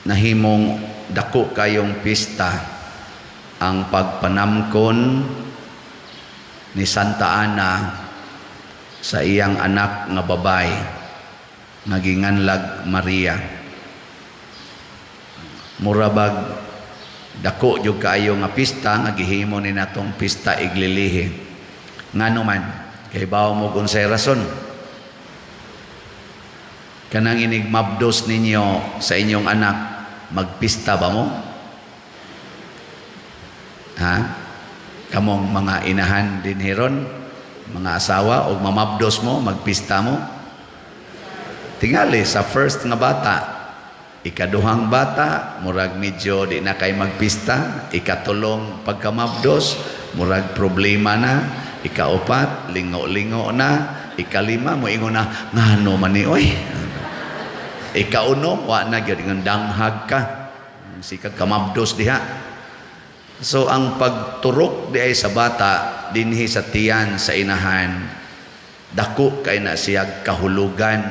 nahimong dako kayong pista ang pagpanamkon ni Santa Ana sa iyang anak nga babay nga ginganlag Maria. Murabag dako jud kaayo nga pista nga gihimo ni natong pista iglilihi. Ngano man kay bawo mo kung say rason kanang inigmabdos ninyo sa inyong anak, magpista ba mo? Ha? Kamong mga inahan din hiron, mga asawa, o mamabdos mo, magpista mo? Tingali, sa first nga bata, ikaduhang bata, murag medyo di na kay magpista, ikatulong pagkamabdos, murag problema na, ikaupat, lingo-lingo na, ikalima, mo ingon na, ngano man ni, oy, ikauno, wa na gyud ng danghag ka. Sikag kamabdos diha. So ang pagturok di ay sa bata dinhi sa tiyan sa inahan, dako kay na siya kahulugan.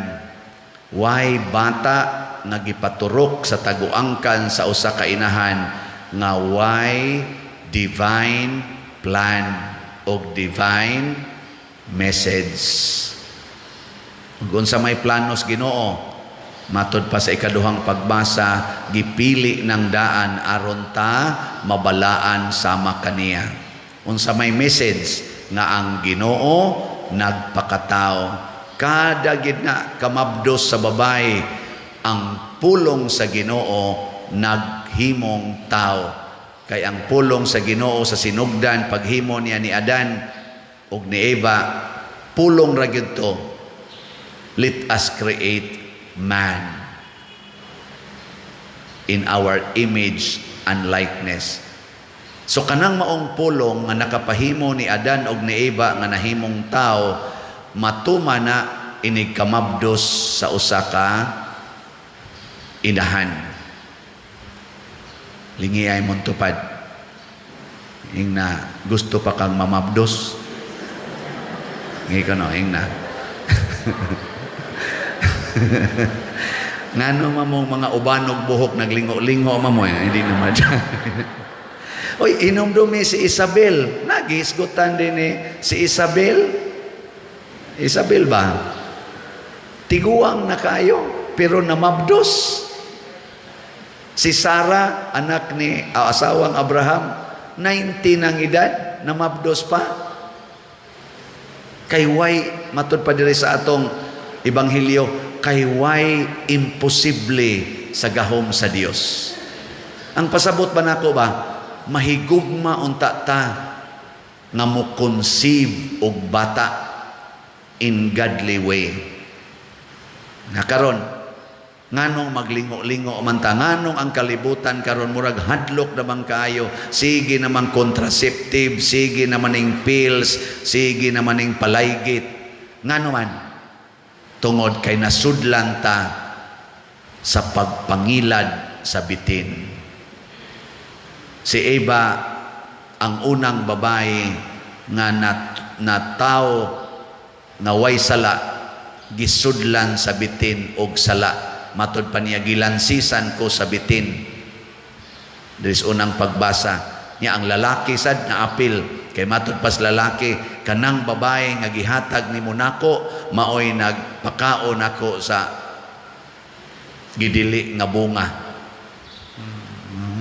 Why bata nga gipaturok sa taguangkan sa usa ka inahan nga why divine plan o divine message. Kung sa may planos Ginoo, matod pa sa ikaduhang pagbasa, gipili ng daan aron ta mabalaan sama kaniya. Unsa may message nga ang Ginoo nagpakatao. Kada gid na kamabdos sa babay, ang pulong sa Ginoo naghimong tao. Kay ang pulong sa Ginoo sa sinugdan paghimo niya ni Adan ug ni Eva, pulong ra gyud to. Let us create man in our image and likeness. So kanang maong pulong nga nakapahimo ni Adan og ni Eva nga nahimong tao, matuma na inig kamabdos sa usa ka inahan. Lingi ay mong tupad. Ing na gusto pa kang mamabdos. Ngi ka no, ing na. Ngano mamong mga ubanog buhok naglingo-lingo mamoy, hindi naman. Oy, inomdumi si Isabel. Nagisgutan din si Isabel. Isabel ba? Tiguang na kayo, pero namabdos. Si Sarah, anak ni asawang Abraham, 90 ng edad, namabdos pa. Kay way, matud pa diri sa atong Ebanghelyo, kay way imposible sa gahom sa Dios. Ang pasabot ba nako ba, mahigugma unta ta nga mo conceive og bata in godly way. Nakaron nganong maglingo-lingo man ta, nganong ang kalibutan karon murag hadlok naman kaayo, sige naman contraceptive, sige naman ning pills, sige naman ning palaygit. Ngano man tungod kay nasudlan ta sa pagpangilad sa bitin. Si Eva ang unang babae nga na tao nga way sala, gisudlan sa bitin og sala. Matod pa niya, gilansisan ko sa bitin. There's unang pagbasa niya. Ang lalaki sad na apil kay matod pas lalaki, kanang babae nga gihatag ni Monako maoy nagpakaon ako sa gidili nga bunga.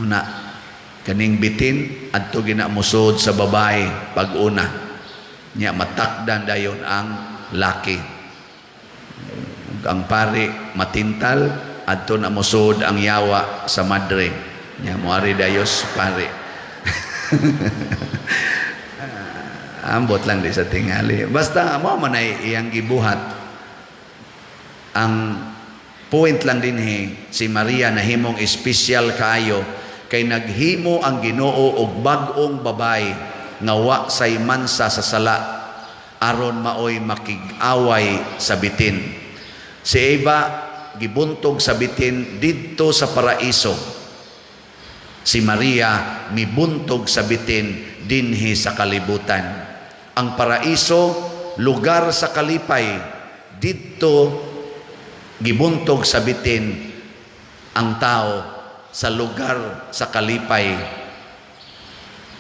Una kaning bitin adto ginamusod sa babae pag-una niya, matakdan dayon ang laki. Ang pari matintal adto na musod ang yawa sa madre niya, moari dayos pari. Ambot lang di sa tingali. Basta mo man ay iyang gibuhat. Ang point lang din si Maria nahimong espesyal kaayo kay naghimo ang Ginoo og bag-ong babay nga wa say mansa sa sala aron maoy makig-away sa bitin. Si Eva gibuntog sa bitin didto sa paraiso. Si Maria mibuntog sa bitin dinhi sa kalibutan. Ang paraiso lugar sa kalipay, didto gibuntog sa bitin ang tao sa lugar sa kalipay,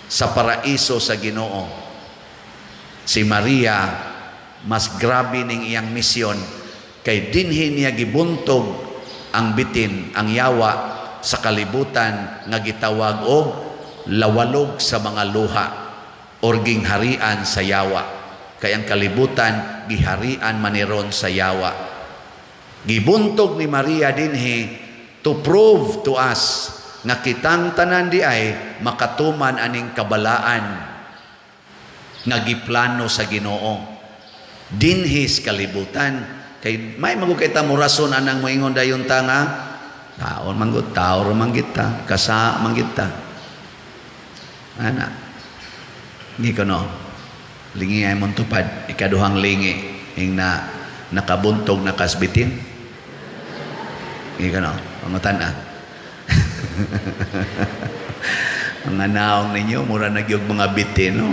sa paraiso sa Ginoo. Si Maria, mas grabe ning iyang misyon, kay dinhi niya gibuntog ang bitin, ang yawa sa kalibutan nga gitawag og lawalog sa mga luha or gingharian sa yawa. Kay ang kalibutan giharian maniron sa yawa. Gibuntog ni Maria dinhi to prove to us nga kitang tanan di ay makatuman aning kabalaan nga giplano sa Ginoo dinhis kalibutan. Kay may magukita mo rason anang moingon dayon ta nga taon manggut taor manggita kasa manggita ana gikono lingi ay mong tupad ikaduhang lingi ing na nakabuntog na kasbitin gikono pangutan mga naong ninyo mura nagyog mga bitin no.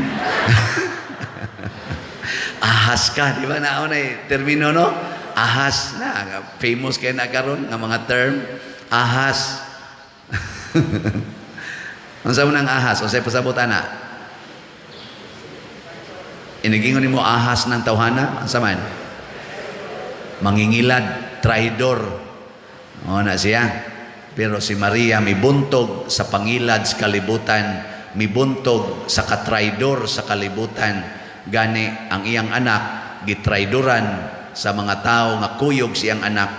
Ahas ka, di ba na termino no? Ahas na, famous kayo na karon nga mga term, ahas. Ang sa unang ahas, o sa'yo pasabutan na? Inigingon mo ahas ng tawhana, ang saman? Mangingilad, traidor. O na siya. Pero si Maria, mibuntog sa pangilad sa kalibutan, mibuntog sa katraidor sa kalibutan. Gani ang iyang anak gitraidoran sa mga tao nga kuyog siyang anak,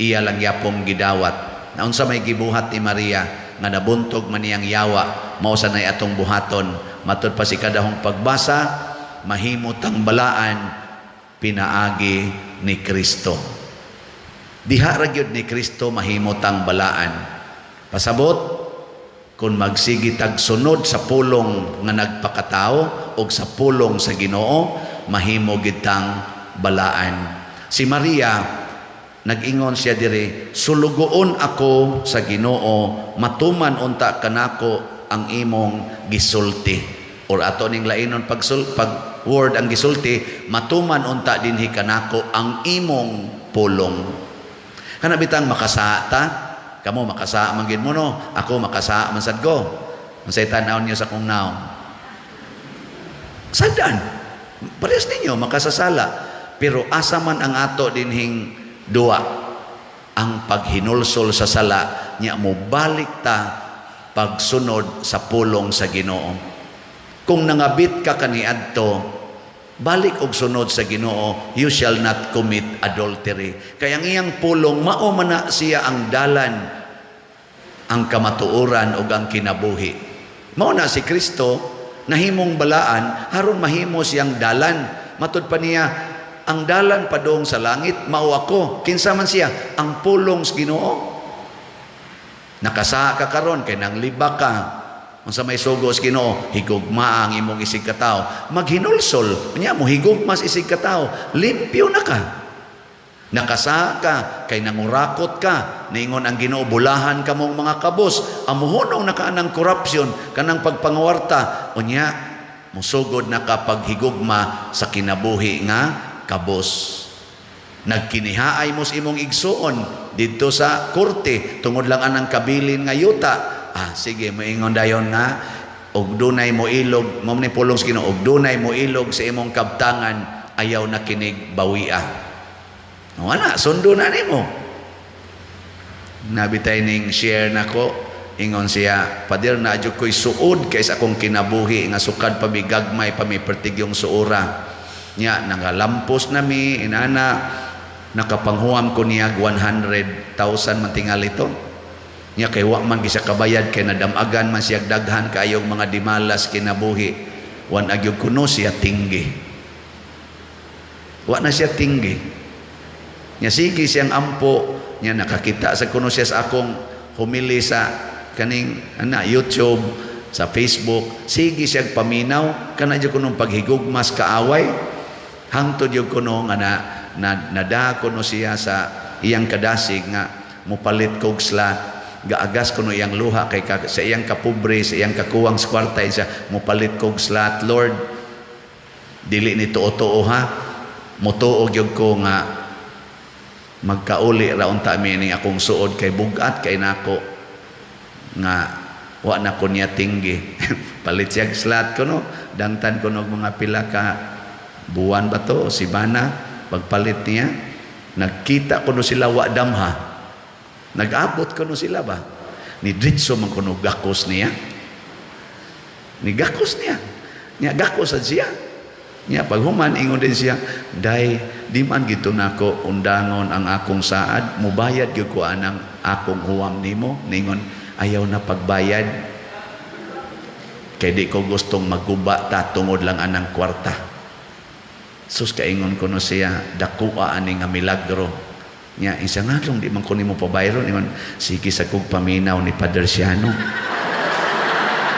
iya lang yapong gidawat. Naun sa may gibuhat ni Maria nga nabuntog man iyang yawa, mao sa nay atong buhaton. Matud pa si kadahong pagbasa, mahimot ang balaan pinaagi ni Kristo. Diha ra gyud ni Kristo mahimot ang balaan. Pasabot kung magsigi tag sunod sa pulong nga nagpakatao o sa pulong sa Ginoo, mahimo gitang balaan. Si Maria, nag-ingon siya diri, sulugoon ako sa Ginoo, matuman unta kanako ang imong gisulti. Or ato ning lainon pag word ang gisulti, matuman unta dinhi kanako ang imong pulong. Kanabitang makasa ta, kamo makasa man gid mo no, ako makasa man sad ko. Unsay tan-aw niyo sa kong naong? Sadan. Parehas ninyo makasasala. Pero asa man ang ato dinhing duwa, ang paghinulsol sa sala nya mo balik ta pagsunod sa pulong sa Ginoo. Kung nangabit ka kaniadto, balik og sunod sa Ginoo, you shall not commit adultery. Kaya ang iyang pulong mao man na siya ang dalan, ang kamatuoran ug ang kinabuhi. Mao na si Kristo nahimong balaan aron mahimo siyang dalan. Matud pa niya, ang dalan padong sa langit mao ako. Kinsa man siya? Ang pulong sa Ginoo. Nakasa ka karon kay nang liba ka. Unsa may sugo sa Ginoo, higugma ang imong isig katawo. Maghinulsol nya mo higugma sa isig katawo, limpyo na ka. Nakasa ka kay nangurakot ka, ningon ang Ginoo bulahan kamong mga kabos, amuhunong na kanang korupsyon, kanang pagpangawarta, unya musugod na kapag higugma sa kinabuhi nga kabos. Nagkinihaay mo sa imong igsuon dito sa korte tungod lang anang kabilin nga yuta. Sige, moingon dayon nga og dunay mo ilog, mao ni pulong sa Ginoo, og dunay mo ilog sa imong kabtangan, ayaw na kinig bawia. Wala, sundo na nimo. Nabitay ning share nako, ingon siya, pader na adyo ko'y suod kaysa akong kinabuhi nga sukad pamigagmay pamipertigyong suura. Nya nangalampos nami inana nakapanghuam ko niya 100,000 man tingal ito. Nya kay wa man gisa kabayad kay nadamagan man siya daghan kaayong mga dimalas kinabuhi. Wan agyog kuno siya tinggi. Wa na siya tinggi. Nya sige siyang ampo, nya nakakita sa kuno siya sa akong humili sa kaning YouTube, sa Facebook. Sige siyang paminaw kana jud kuno paghigugmas kaaway. Hangtod jud kuno nga nada kuno siya sa iyang kadasig nga mupalit kog slat, gaagas kuno iyang luha kay sa iyang kapobre, sa iyang kakuwang sa kwarta siya mupalit kog slat. Lord, dili ni tuo-tuo ha, mutuog jud ko nga magkauli ra unta mi ning akong suod kay bugat kay nako. nga wa na ko niya tinggi. Palit siya slat ko no, dangtan ko no mga pila ka buwan ba to o sibana, pagpalit niya, nagkita ko no sila wa damha. Nag-abot ko no sila ba? Ni Dritso man ko no gakos niya. Ni gakos niya. Niya gakos siya. Niya paghuman ingon din siya, day di man gito nako undangon ang akong saad, mubayad gyud ko anang akong huwam nimo. Ningon ayaw na pagbayad. Kay di ko gustong magguba ta tungod lang anang kwarta. Sus kaingon ko no siya, dakuha ani nga milagro. Nya isa nga lang di man ko nimo pabayron. Ningon sige sa kog paminaw ni Padre Siano.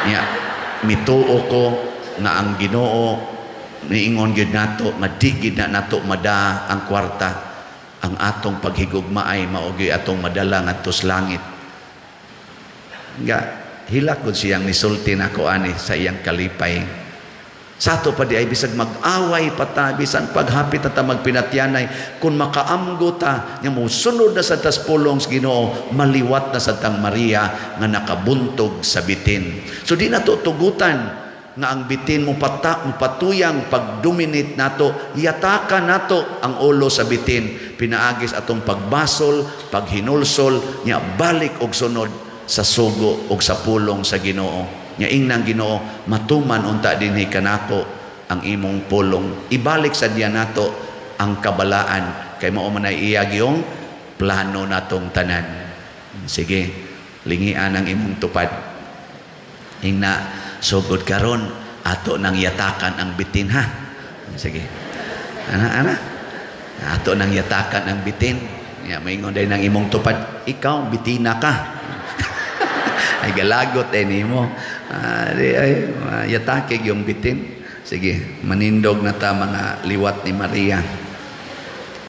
Nya mituo ko nga ang Ginoo niingon gyud nato nga di gid na nato mada ang kwarta, ang atong paghigugma ay mao gyud atong madala ngadto sa langit. Nga hilak gud siyang nisulti nako ani sa iyang kalipay. Sa ato pa di ay bisag mag-away pata, bisan paghapit ta magpinatyanay, kung makaamgo ta nga mosunod na sa tas pulong sa Ginoo, maliwat na sa tang Maria nga nakabuntog sa bitin. So di nato tugutan nga ang bitin mo patuyang pag-dominate nato, yatakan nato ang ulo sa bitin, pinaagis atong pagbasol, paghinulsol, nya balik og sunod sa sugo og sa pulong sa Ginoo. Nya ingnang Ginoo, matuman unta dinhi kanako ang imong pulong. Ibalik sa diya nato ang kabalaan, kay mao man ay iyag yung plano natong tanan. Sige, lingian ang imong tupad. Ingna sugod karon ato nang yatakan ang bitin ha. Sige. Ana ato nang yatakan ang bitin. Ya maingon day nang imong tupad, ikaw bitina ka. Ay galagot nimo. Ay yatake yung bitin. Sige, manindog na ta mga liwat ni Maria.